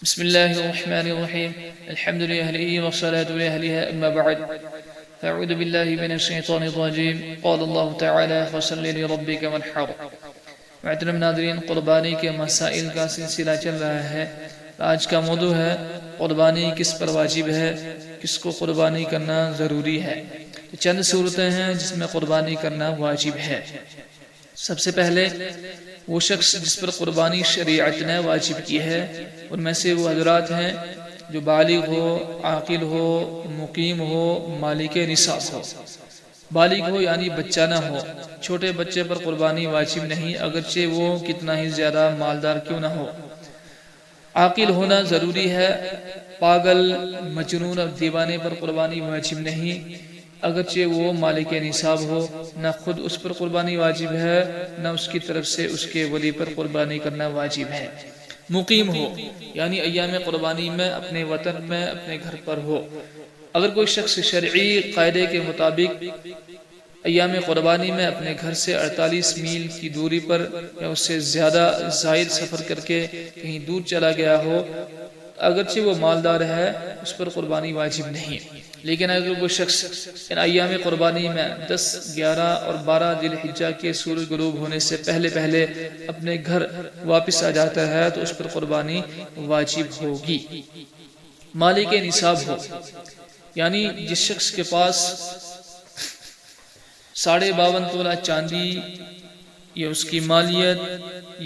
بسم الله الرحمن الرحيم الحمد لله والصلاة لأهلها أما بعد فأعوذ بالله من الشيطان الرجيم قال الله تعالى فصل لربك وانحر. محترم ناظرین، قربانی کے مسائل کا سلسلہ چل رہا ہے۔ آج کا موضوع ہے قربانی کس پر واجب ہے، کس کو قربانی کرنا ضروری ہے۔ چند صورتیں ہیں جس میں قربانی کرنا واجب ہے۔ سب سے پہلے وہ شخص جس پر قربانی شریعت نے واجب کی ہے، ان میں سے وہ حضرات ہیں جو بالغ ہو، عاقل ہو، مقیم ہو، مالک نصاب ہو۔ بالغ ہو یعنی بچہ نہ ہو۔ چھوٹے بچے پر قربانی واجب نہیں، اگرچہ وہ کتنا ہی زیادہ مالدار کیوں نہ ہو۔ عاقل ہونا ضروری ہے۔ پاگل، مجنون اور دیوانے پر قربانی واجب نہیں، اگرچہ وہ مالک نصاب ہو۔ نہ خود اس پر قربانی واجب ہے، نہ اس کی طرف سے اس کے ولی پر قربانی کرنا واجب ہے۔ مقیم ہو یعنی ایام قربانی میں اپنے وطن میں اپنے گھر پر ہو۔ اگر کوئی شخص شرعی قاعدے کے مطابق ایام قربانی میں اپنے گھر سے 48 میل کی دوری پر یا اس سے زیادہ زائد سفر کر کے کہیں دور چلا گیا ہو، اگرچہ وہ مالدار ہے، اس پر قربانی واجب نہیں۔ لیکن اگر وہ شخص ان ایام قربانی میں 10، 11 اور 12 ذی الحجہ کے سورج غروب ہونے سے پہلے اپنے گھر واپس آ جاتا ہے تو اس پر قربانی واجب ہوگی۔ مالک نصاب ہو یعنی جس شخص کے پاس 52.5 تولہ چاندی یا اس کی مالیت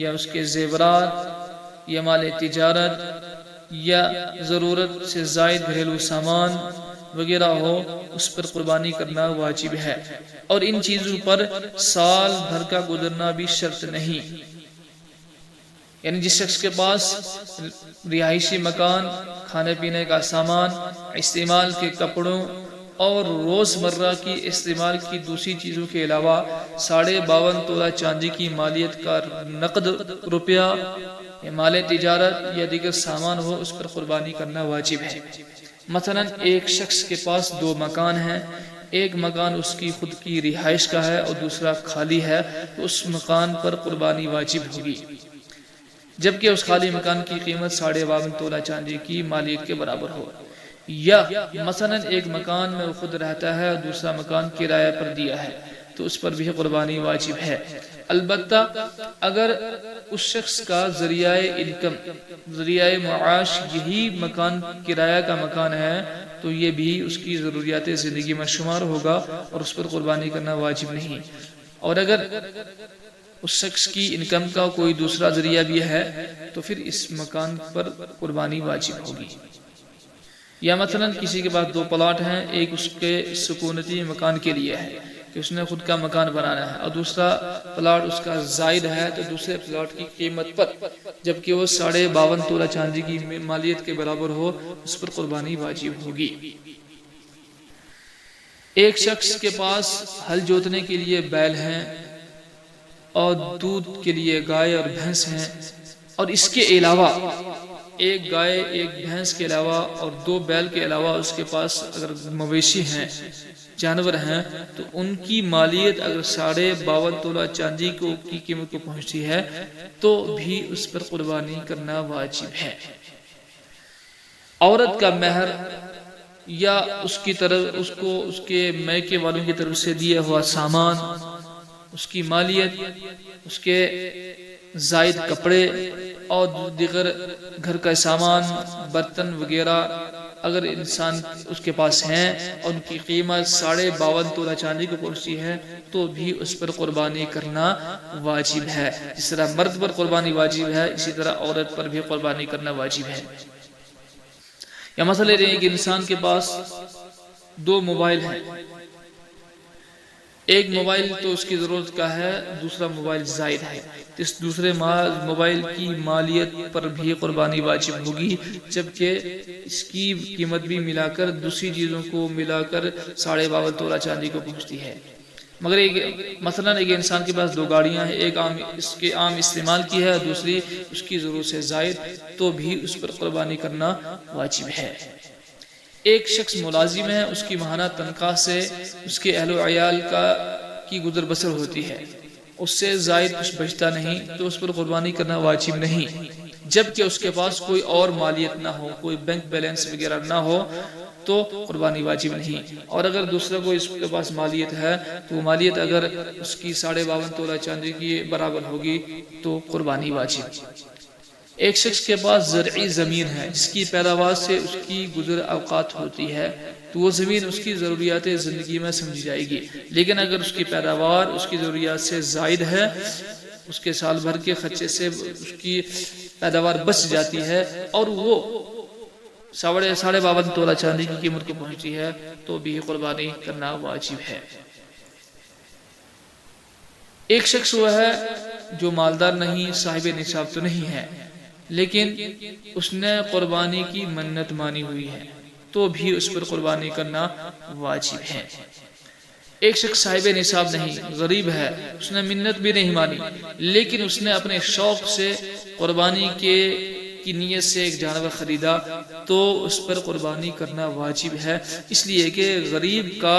یا اس کے زیورات یا مال تجارت یا ضرورت سے زائد گھریلو سامان وغیرہ ہو، اس پر قربانی کرنا واجب ہے۔ اور ان چیزوں پر سال بھر کا گزرنا بھی شرط نہیں۔ یعنی جس شخص کے پاس رہائشی مکان، کھانے پینے کا سامان، استعمال کے کپڑوں اور روزمرہ کی استعمال کی دوسری چیزوں کے علاوہ 52.5 تولہ چاندی کی مالیت کا نقد روپیہ یا مال تجارت یا دیگر سامان ہو، اس پر قربانی کرنا واجب ہے۔ مثلا ایک شخص کے پاس 2 مکان ہیں، ایک مکان اس کی خود کی رہائش کا ہے اور دوسرا خالی ہے، تو اس مکان پر قربانی واجب ہوگی، جبکہ اس خالی مکان کی قیمت 52.5 تولہ چاندی کی مالیت کے برابر ہو۔ یا مثلا ایک مکان میں وہ خود رہتا ہے اور دوسرا مکان کرایہ پر دیا ہے، تو اس پر بھی قربانی واجب ہے۔ البتہ اگر اس شخص کا ذریعہ انکم، ذریعہ معاش یہی مکان کرایہ کا مکان ہے، تو یہ بھی اس کی ضروریات زندگی میں شمار ہوگا اور اس پر قربانی کرنا واجب نہیں۔ اور اگر اس شخص کی انکم کا کوئی دوسرا ذریعہ بھی ہے تو پھر اس مکان پر قربانی واجب ہوگی۔ یا مثلا کسی کے پاس 2 پلاٹ ہیں، ایک اس کے سکونتی مکان کے لیے ہے کہ اس نے خود کا مکان بنانا ہے، اور دوسرا پلاٹ اس کا زائد ہے، تو دوسرے پلاٹ کی قیمت پر جبکہ وہ 52.5 تولہ چاندی کی مالیت کے برابر ہو، اس پر قربانی واجب ہوگی۔ ایک شخص کے پاس ہل جوتنے کے لیے بیل ہیں اور دودھ کے لیے گائے اور بھینس ہیں، اور اس کے علاوہ ایک گائے، ایک بھینس کے علاوہ اور 2 بیل کے علاوہ اس کے پاس اگر مویشی ہیں، جانور ہیں، تو ان کی مالیت اگر 52.5 تولہ چاندی کی قیمت کو پہنچتی ہے تو بھی اس پر قربانی کرنا واجب ہے۔ عورت کا مہر یا اس کی طرف اس کے میکے والوں کی طرف سے دیا ہوا سامان، اس کی مالیت، اس کے زائد کپڑے اور دیگر گھر کا سامان، برتن وغیرہ اگر انسان اس کے پاس ہیں اور ان کی قیمت 52.5 تولہ چاندی کو پہنچتی ہے تو بھی اس پر قربانی کرنا واجب ہے۔ جس طرح مرد پر قربانی واجب ہے، اسی طرح عورت پر بھی قربانی کرنا واجب ہے۔ یا مسئلہ یہ ہے کہ انسان کے پاس 2 موبائل ہیں، ایک موبائل تو اس کی ضرورت کا ہے، دوسرا موبائل زائد ہے، اس دوسرے موبائل کی مالیت پر بھی قربانی واجب ہوگی، جبکہ اس کی قیمت بھی ملا کر دوسری چیزوں کو ملا کر 52.5 تولہ چاندی کو پہنچتی ہے۔ مگر مثلا ایک انسان کے پاس 2 گاڑیاں ہیں، ایک اس کے عام استعمال کی ہے، دوسری اس کی ضرورت سے زائد، تو بھی اس پر قربانی کرنا واجب ہے۔ ایک شخص ملازم ہے، اس کی ماہانہ تنخواہ سے اس کے اہل و عیال کی گزر بسر ہوتی ہے، اس سے زائد کچھ بچتا نہیں، تو اس پر قربانی کرنا واجب نہیں۔ جبکہ اس کے پاس کوئی اور مالیت نہ ہو، کوئی بینک بیلنس وغیرہ نہ ہو تو قربانی واجب نہیں۔ اور اگر دوسرا کوئی اس کے پاس مالیت ہے تو وہ مالیت اگر اس کی 52.5 تولہ چاندی کی برابر ہوگی تو قربانی واجب۔ ایک شخص کے پاس زرعی زمین ہے جس کی پیداوار سے اس کی گزر اوقات ہوتی ہے تو وہ زمین اس کی ضروریات زندگی میں سمجھی جائے گی، لیکن اگر اس کی پیداوار اس کی ضروریات سے زائد ہے، اس کے سال بھر کے خرچے سے اس کی پیداوار بچ جاتی ہے اور وہ 52.5 تولہ چاندی کی قیمت کو پہنچتی ہے تو بھی قربانی کرنا واجب ہے۔ ایک شخص وہ ہے جو مالدار نہیں، صاحب نصاب تو نہیں ہے، لیکن اس نے قربانی کی منت مانی ہوئی ہے تو بھی اس پر قربانی کرنا واجب ہے۔ ایک شخص صاحب نصاب نہیں، غریب ہے، اس نے منت بھی نہیں مانی، لیکن اس نے اپنے شوق سے قربانی کی نیت سے ایک جانور خریدا تو اس پر قربانی کرنا واجب ہے، اس لیے کہ غریب کا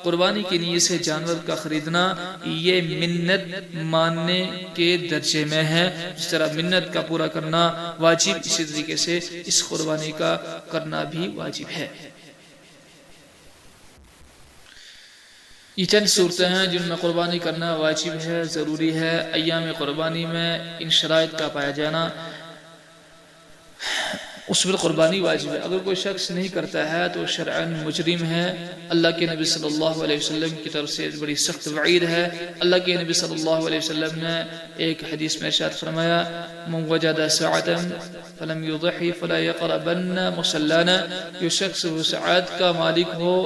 قربانی کی نیت سے جانور کا خریدنا یہ منت ماننے کے درجے میں ہے۔ جس طرح منت کا پورا کرنا واجب، اسی طریقے سے اس قربانی کا کرنا بھی واجب ہے۔ یہ چند صورتیں ہیں جن میں قربانی کرنا واجب ہے، ضروری ہے۔ ایام قربانی میں ان شرائط کا پایا جانا اس پر قربانی واجب ہے۔ اگر کوئی شخص نہیں کرتا ہے تو شرعاً مجرم ہے۔ اللہ کے نبی صلی اللہ علیہ وسلم کی طرف سے بڑی سخت وعید ہے۔ اللہ کے نبی صلی اللہ علیہ وسلم نے ایک حدیث میں ارشاد فرمایا، من وجد سعة فلم يضحي فلا يقربن مصلانا، جو شخص وسعت کا مالک ہو،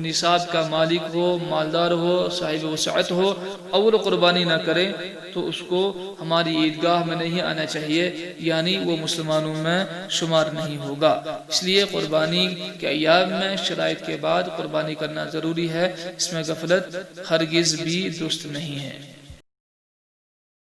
نصاب کا مالک ہو، مالدار ہو، صاحب وسعت ہو اور وہ قربانی نہ کرے تو اس کو ہماری عیدگاہ میں نہیں آنا چاہیے، یعنی وہ مسلمانوں میں شمار نہیں ہوگا۔ اس لیے قربانی کے ایام میں شرائط کے بعد قربانی کرنا ضروری ہے، اس میں غفلت ہرگز بھی درست نہیں ہے۔